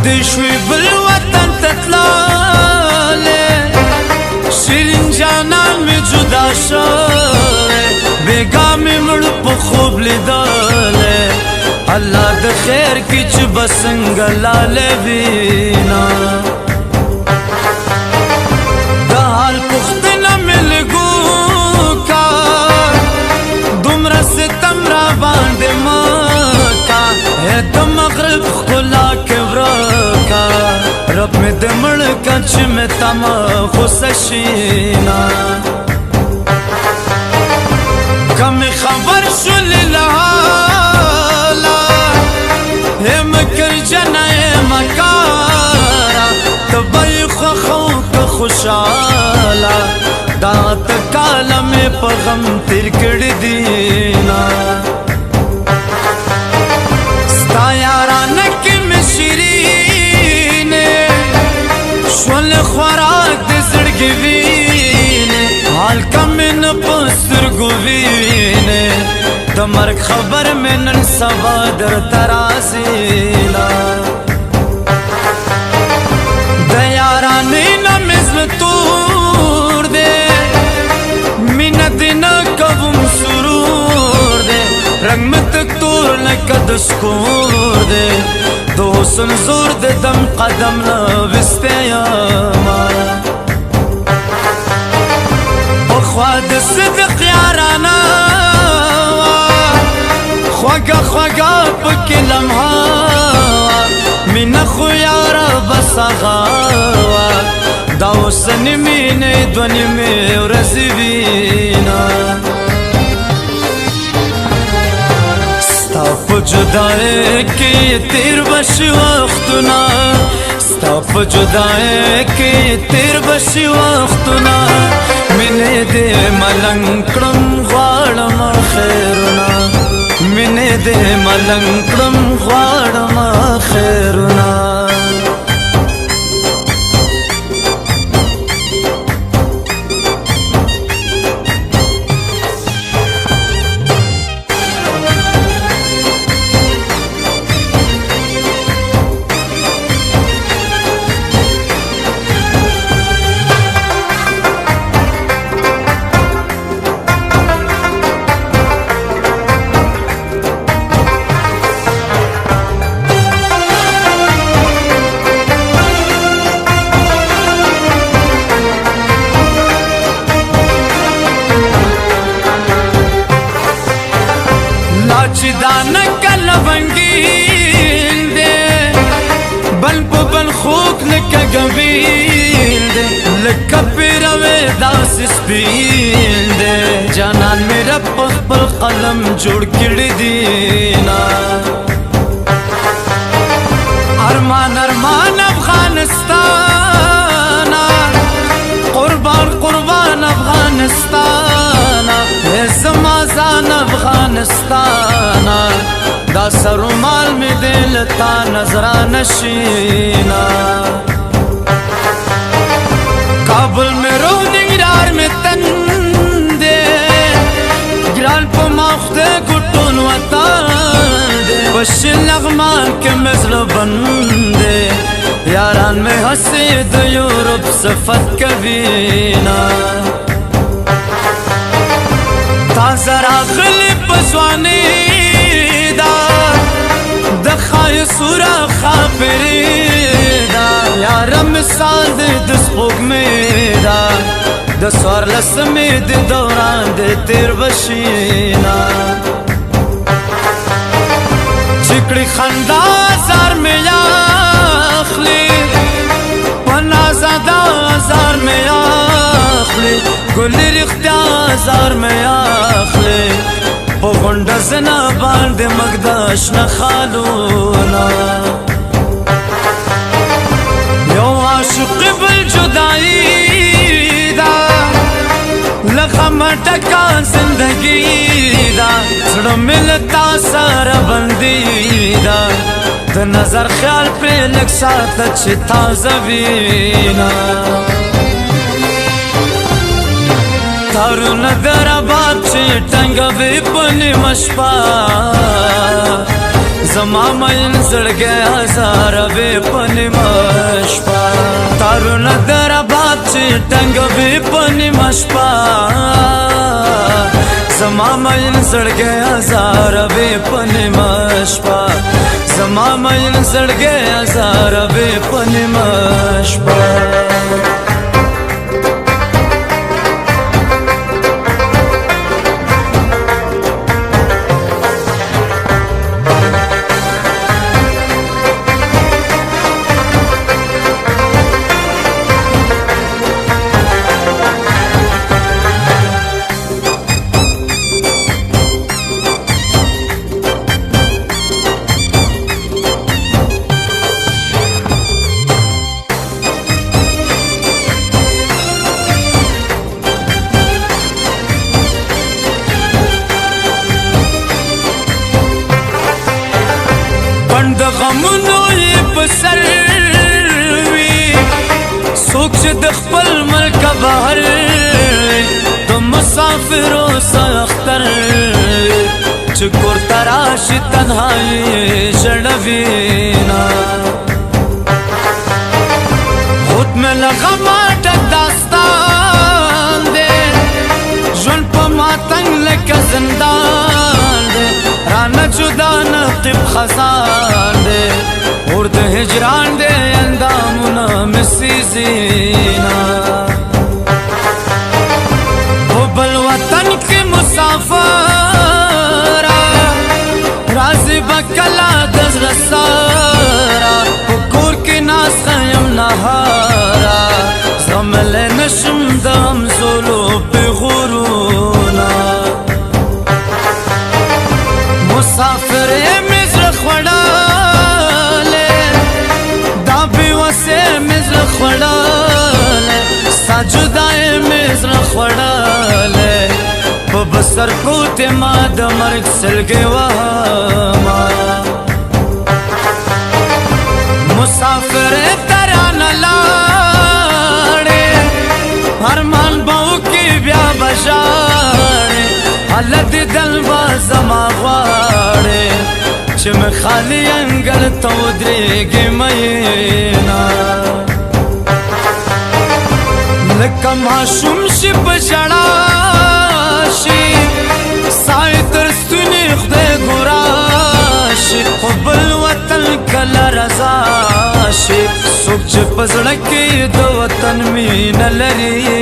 دې شوي بل وطن ته تللی شیرین جانان مې جدا شوی بېګا مې مړ په خوب لیدلی الله د خیر کې چې به څنګه لالی وینا د حال پوښتنه مې لږ وکړه دومره ستم را باندې مه کا د مغرب ښکلا کې ورکه رب مې د مړ که چې مې تمه غوسه شینا که مې خبر شولې له حاله مکر جنه مکاره ته به یې خوښه او که خوشحاله دا ته کاله مې په غم تېر کړي دينه ستا یارانه کې مې شیرینې شول خوراک د زړګي وینې هلکه مې نه په سترګو وینې د مرګ خبر مې نن سبا درته راځيله د یارانې نه مې زړه تور دی مینه دې نه کوم سرور دی رنګ مې تک تور لکه د سکور دی د حسن زور د دم قدم نه وستی یمه پخوا د صدق یارانه خوږه خوږه پکې لمحه مینه خو یاره بس هغه وه دا اوس نیمې نه دوه نیمې ورځې وینه ستا په جدایۍ کې تېر به شي وختونه ستا په جدایۍ کې تېر به شي وختونه مینې دې ملنګ کړم غواړم خیرونه مینې دې ملنګ کړم غواړم خیرونه چې دا نکه لونګین دی بل په بل خوږ لکه ګویل دی لکه پیروی داسې سپین دی جانان مې رب په خپل قلم جوړ کړي دينه ارمان ارمان افغانستانه قربان قربان افغانستانه زما ځان افغانستانه دا سرومال مې دل تا نظرانه شینا کابل مې رو ننګرهار مې تن دی ګران په مخ د ګوټون وطن دی په شل لغمان کې مې زړه بند دی یاران مې هسې د یورپ صفت کوینه تازه راغلې په ځوانۍ ده د ښایست ورخه پرې ده یاره مثال دی د سپوږمۍ ده د څوارلسمې د دوران د تېر به شینه چې کړي خندا زار مې اخلي په نازده زار مې اخلي ګلې رښتیا زار مې اخلي په غونډه زنه باندې مږده شنه خالونه یو عاشق بل جدایي ده له غمه ډکه زندګي ده زړه مې له تا سره بندي ده د نظر خیال پرې لږ ساته چې تازه وینه تارونه در آباد چې ټنګوي په نیمه شپه زما مین زړګی هزار وې په نیمه شپه تارونه در آباد چې ټنګ وې په نیمه شپه زما مین زړګی هزار وې په نیمه شپه زما مین زړګی هزار وې په نیمه شپه د غمونو یې په سر وي څوک چې د خپل ملک بهر د مسافرو سره اختر چې کور ته راشي تنهایي ژړوينه خود مې له غمه ډک داستان دی ژوند په ماتنګ لکه زندان دی رانه جدا نقیب خزان دے اور د هجران دے اندامونه مسی زینا او بل وطن کې مسافر راضی بکلا دزر سارا کور کې ناس خیم نهارا زمل نشم دم زولو په غرونا مسافر مزر خوڑالے دا بیوسے مزر خوڑالے ساجدائے مزر خوڑالے ببسر پروت ما دا مرگ سلگے وہاما مسافر تران لاڑے ارمان باو کی بیا بشاڑے حالت دل بازما غواړي چې مې خالي انګړ ته ودرېږي مینا لکه ماشوم شي په ژړا شي سای تر ستوني خدای ګورا شي خو بل وطن کله رضا شي څوک چې په زړه کې د وطن مینه لري